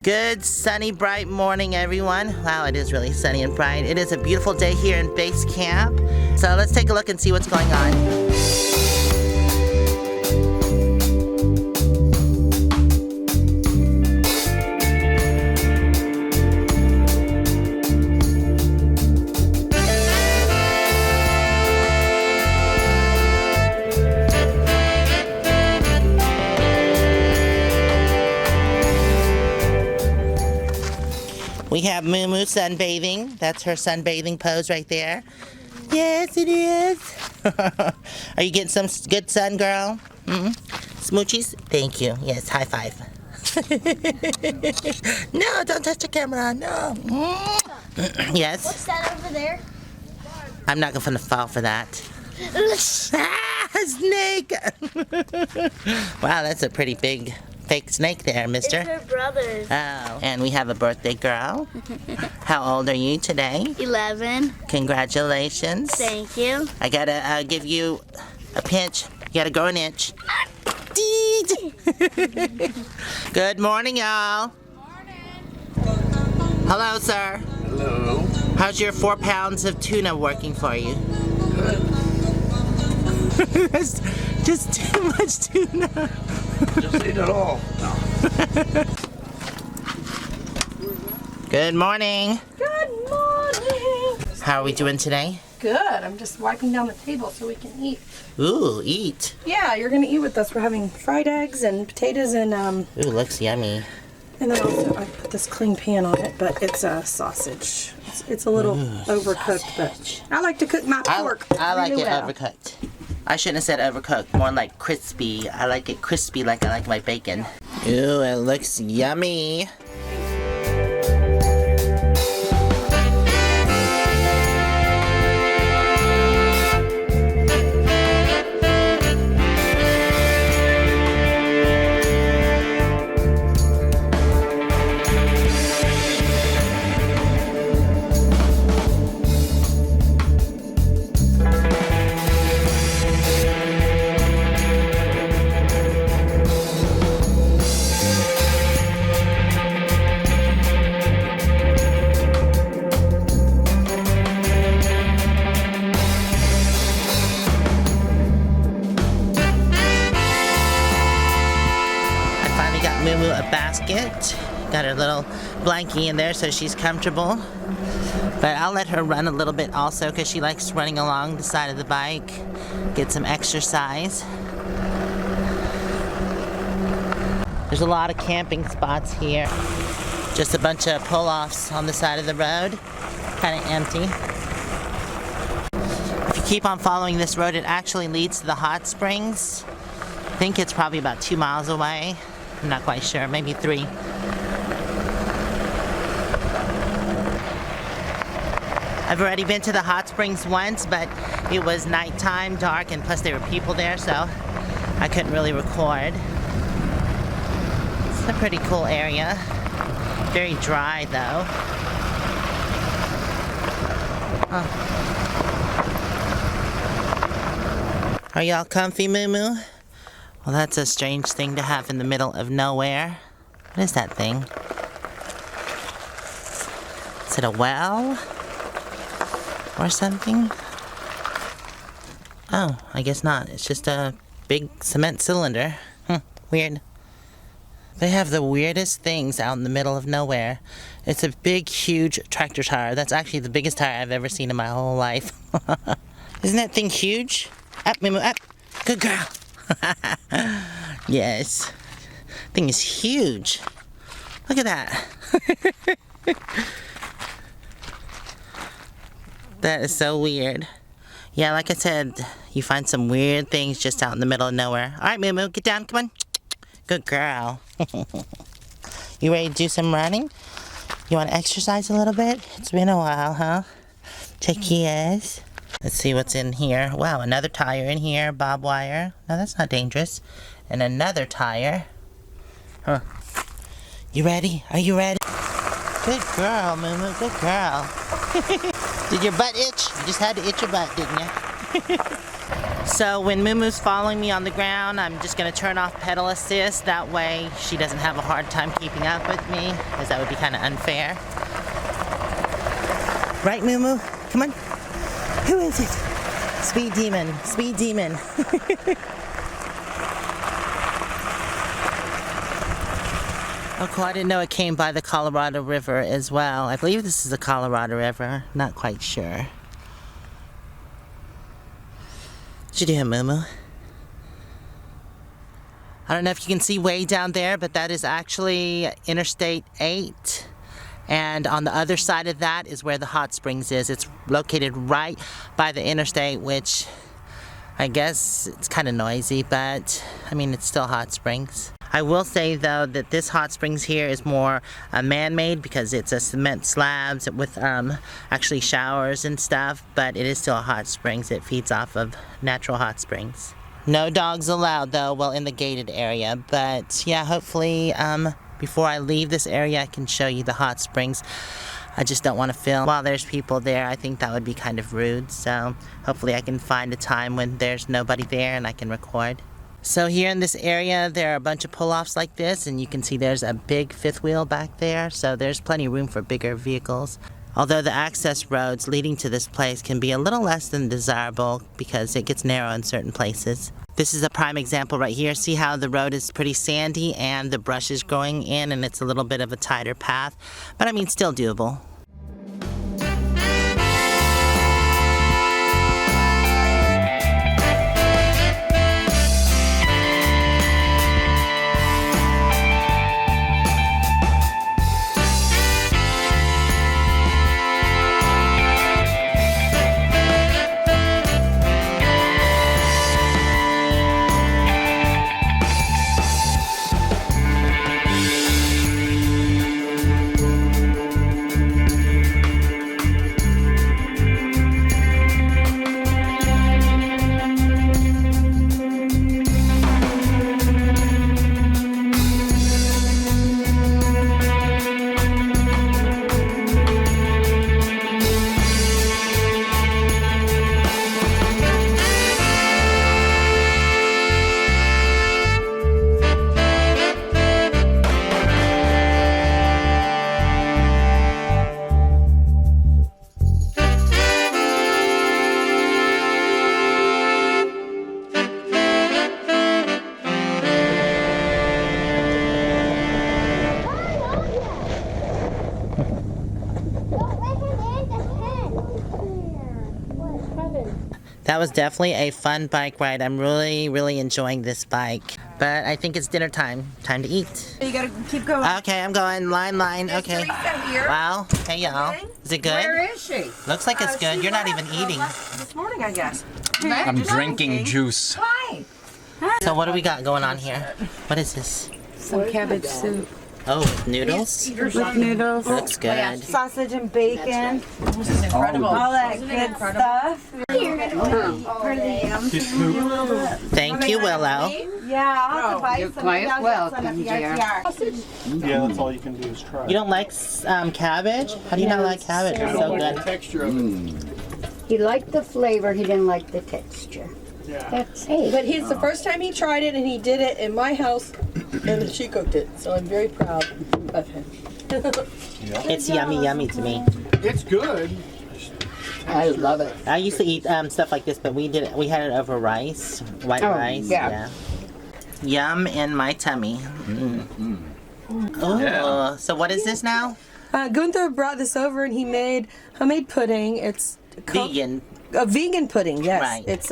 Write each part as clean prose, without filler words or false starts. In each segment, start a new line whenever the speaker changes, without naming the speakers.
Good sunny bright morning everyone. Wow, it is really sunny and bright. It is a beautiful day here in base camp. So let's take a look and see what's going on. We have Moo-moo sunbathing. That's her sunbathing pose right there. Yes, it is. Are you getting some good sun, girl? Smoochies? Thank you. Yes, high five. No, don't touch the camera. No. Yes?
What's that over there?
I'm not going to fall for that. Snake! Wow, that's a pretty big fake snake there, mister.
It's her brother's.
Oh, and we have a birthday girl. How old are you today?
11.
Congratulations.
Thank you.
I gotta give you a pinch. You gotta go an inch. Good morning, y'all. Morning. Hello, sir.
Hello.
How's your 4 pounds of tuna working for you?
Good.
That's just too much tuna.
Just eat it all. No.
Good morning.
Good morning.
How are we doing today?
Good. I'm just wiping down the table so we can eat.
Ooh, eat.
Yeah, you're gonna eat with us. We're having fried eggs and potatoes and
Ooh, looks yummy.
and then also I put this clean pan on it, but it's a sausage. It's a little overcooked,
sausage.
but I like to cook my pork.
I like
really
it
well.
overcooked. I shouldn't have said overcooked, more like crispy. I like it crispy like I like my bacon. Ooh, it looks yummy. Moo-moo a basket. Got her little blankie in there so she's comfortable. But I'll let her run a little bit also because she likes running along the side of the bike. Get some exercise. There's a lot of camping spots here. Just a bunch of pull-offs on the side of the road. Kind of empty. If you keep on following this road, it actually leads to the hot springs. I think it's probably about 2 miles away. I'm not quite sure, maybe 3. I've already been to the hot springs once, but it was nighttime, dark, and plus there were people there, so I couldn't really record. It's a pretty cool area. Very dry, though. Are y'all comfy, Moo-moo? Well, that's a strange thing to have in the middle of nowhere. What is that thing? Is it a well? Or something? Oh, I guess not. It's just a big cement cylinder. Weird. They have the weirdest things out in the middle of nowhere. It's a big, huge tractor tire. That's actually the biggest tire I've ever seen in my whole life. Isn't that thing huge? Up, Moo-moo, up. Good girl. Yes. Thing is huge. Look at that. That is so weird. Yeah, like I said, you find some weird things just out in the middle of nowhere. Alright, Moo-moo, get down, come on. Good girl. You ready to do some running? You want to exercise a little bit? It's been a while, huh? Check yes. Let's see what's in here. Wow, another tire in here, barbed wire. No, that's not dangerous. And another tire. Huh. You ready? Are you ready? Good girl, Moo-moo, good girl. Did your butt itch? You just had to itch your butt, didn't you? So when Moo-moo's following me on the ground, I'm just gonna turn off pedal assist. That way she doesn't have a hard time keeping up with me, because that would be kind of unfair. Right, Moo-moo? Come on. Who is it? Speed demon, speed demon. Oh, cool. I didn't know it came by the Colorado River as well. I believe this is the Colorado River. Not quite sure. What you doing, Moo-moo? I don't know if you can see way down there, but that is actually Interstate 8. And on the other side of that is where the hot springs is. It's located right by the interstate, which I guess it's kind of noisy, but I mean, it's still hot springs. I will say though that this hot springs here is more man-made because it's a cement slabs with actually showers and stuff, but it is still a hot springs. It feeds off of natural hot springs. No dogs allowed though, well, in the gated area, but yeah, hopefully before I leave this area I can show you the hot springs. I just don't want to film while there's people there. I think that would be kind of rude, so hopefully I can find a time when there's nobody there and I can record. So here in this area there are a bunch of pull-offs like this, and you can see there's a big fifth wheel back there, so there's plenty of room for bigger vehicles. Although the access roads leading to this place can be a little less than desirable because it gets narrow in certain places. This is a prime example right here. See how the road is pretty sandy and the brush is growing in and it's a little bit of a tighter path, but I mean still doable. That was definitely a fun bike ride. I'm really enjoying this bike. But I think it's dinner time. Time to eat.
You gotta keep going.
Okay, I'm going. Line. Okay.
Here.
Wow. Hey, y'all. Is it good?
Where is she?
Looks like it's good.
She
You're not
left,
even eating.
This morning, I guess.
I'm drinking juice.
Why?
So what do we got going on here? What is this?
Some cabbage soup.
Oh, with noodles?
With noodles.
Looks good.
Sausage and bacon.
This is incredible.
All that good stuff.
Thank you, Willow.
Yeah, I'll have to buy
You're
some.
quite
I'll get
welcome,
some at the
dear.
RTR.
Yeah, that's all you can do is try.
You don't like cabbage? How do you not like cabbage? It's so good.
Texture of it.
He liked the flavor, he didn't like the texture.
Yeah.
That's hey.
But it's the first time he tried it, and he did it in my house, and she cooked it. So I'm very proud of him.
It's yummy to me.
It's good.
I love it.
I used to eat stuff like this, but we had it over rice, white rice.
yeah.
Yum in my tummy. Oh, so what is this now?
Gunther brought this over, and he made homemade pudding. It's
Vegan.
A vegan pudding, yes.
Right.
It's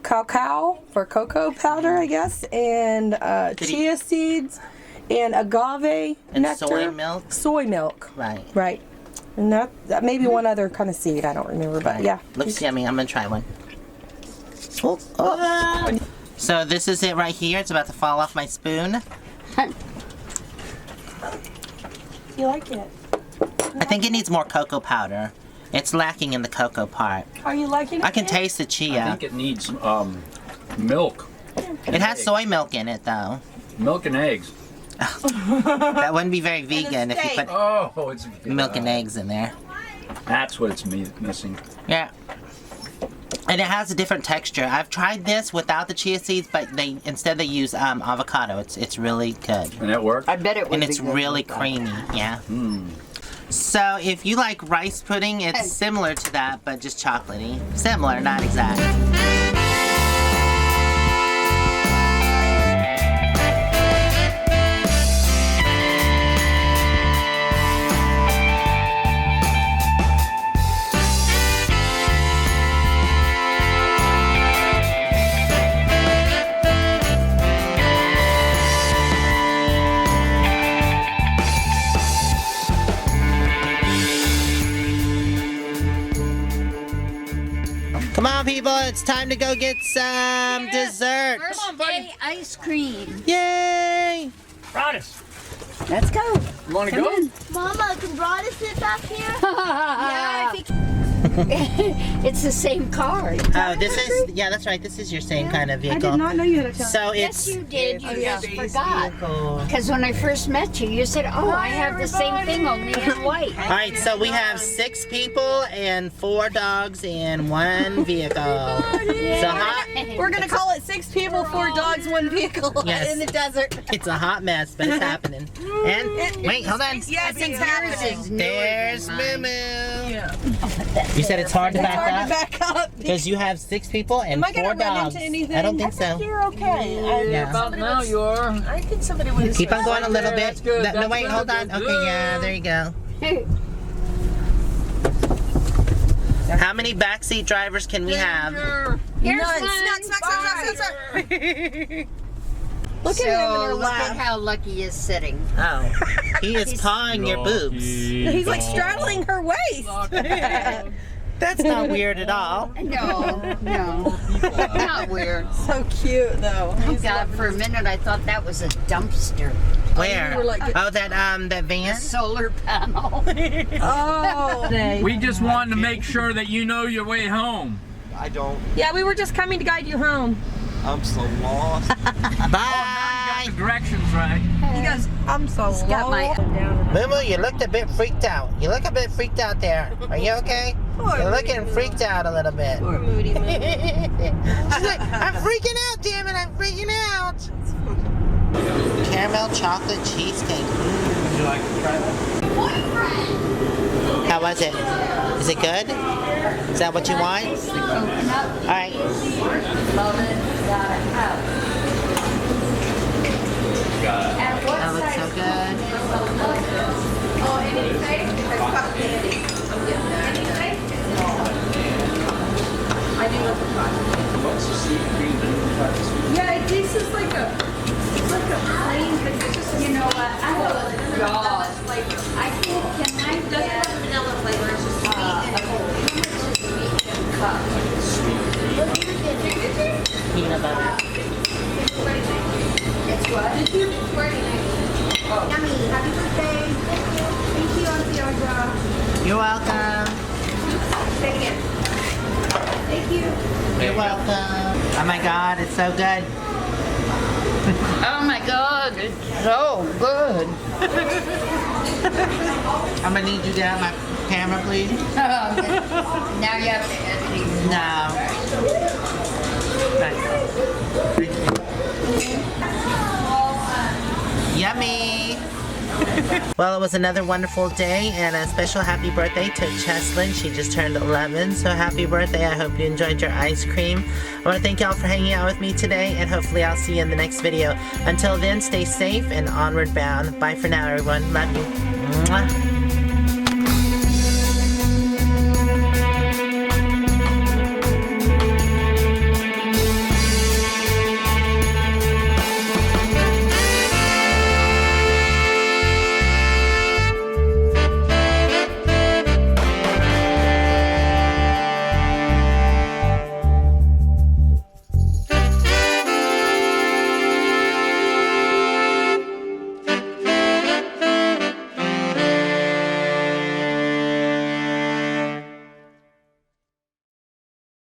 cacao for cocoa powder, I guess, and chia seeds, and agave
And
nectar.
soy milk.
Soy milk.
Right.
Right. And that maybe one other kind of seed, I don't remember, but yeah.
Looks yummy. I'm gonna try one. Oh. So this is it right here. It's about to fall off my spoon.
You like it?
I think it needs more cocoa powder. It's lacking in the cocoa part.
Are you liking it?
I can taste the
I
chia.
think it needs milk.
It has soy milk in it though.
Milk and eggs.
That wouldn't be very vegan if you put
Oh, it's
milk and eggs in there.
That's what it's missing.
Yeah. And it has a different texture. I've tried this without the chia seeds, but instead they use avocado. It's really good.
And it worked?
I bet it would
And
be
it's
good
really
with that.
creamy, yeah. So if you like rice pudding, it's similar to that, but just chocolatey. Similar, not exact. Come on, people, it's time to go get some dessert.
Birthday ice cream.
Yay!
Broadus,
Let's go.
you want to
Come
go?
on.
Mama, can Brada sit back here?
Yeah, I think it's the same car.
Oh, this is, yeah, that's right. This is your same kind of vehicle.
I did not know you had a child.
So
Yes,
it's
you did. You
it's
just
a base
forgot.
vehicle.
Because when I first met you, you said, "Oh, I have the same thing, only in white."
All right, so we have 6 people and 4 dogs in one vehicle. So hot.
We're gonna call it 6 people, 4 dogs, 1 vehicle
Yes.
in the desert.
It's a hot mess, but it's happening. And wait, hold on.
Yes, it's happening.
There's Moo-moo. You said it's hard to back
Hard to
up
back up.
because you have 6 people and
Am I
4
gonna run
dogs.
into anything?
I don't think so.
You're okay.
Yeah.
About now you are. I think somebody would.
Keep on going a little bit.
That's good,
No,
that's
wait,
good,
hold on.
that's
Okay, yeah, there you go. How many backseat drivers can we have?
Here's
None.
one.
Look at him in
So
her
look at
lap.
how Lucky is sitting.
Oh, he is pawing your boobs.
He's like straddling her waist.
That's not weird at all.
No, not weird.
So cute though.
Oh God, for a minute I thought that was a dumpster.
Where?
were like-
Oh, that van?
Solar panel.
Oh.
We just wanted to make sure that you know your way home.
I don't.
Yeah, we were just coming to guide you home.
I'm so lost.
Bye.
The directions right.
He goes, I'm so
Got my
Moo-moo, you looked a bit freaked out. You look a bit freaked out there. Are you okay? You're looking freaked out a little bit.
Poor Moody Moo.
She's like, I'm freaking out, damn it, I'm freaking out. Caramel chocolate cheesecake.
Would you like to try that?
How was it? Is it good? Is that what you want? All right. That looks so good.
Yeah, this is like a plain, but it's just, you know what? I have God. Like, I think, can I get vanilla flavor? It's just
Peanut butter.
It's what? Did you?
Yummy. Happy birthday. Thank you, Auntie Audra.
You're welcome.
Take it. Thank you.
You're welcome. Oh my God, it's so good.
Oh my God, it's so good.
I'm gonna need you to have my camera, please.
Now you have to edit it.
No. Yummy. Well, it was another wonderful day, and a special happy birthday to Cheslyn. She just turned 11, so happy birthday. I hope you enjoyed your ice cream. I want to thank y'all for hanging out with me today, and hopefully I'll see you in the next video. Until then, stay safe and onward bound. Bye for now, everyone. Love you. Mwah.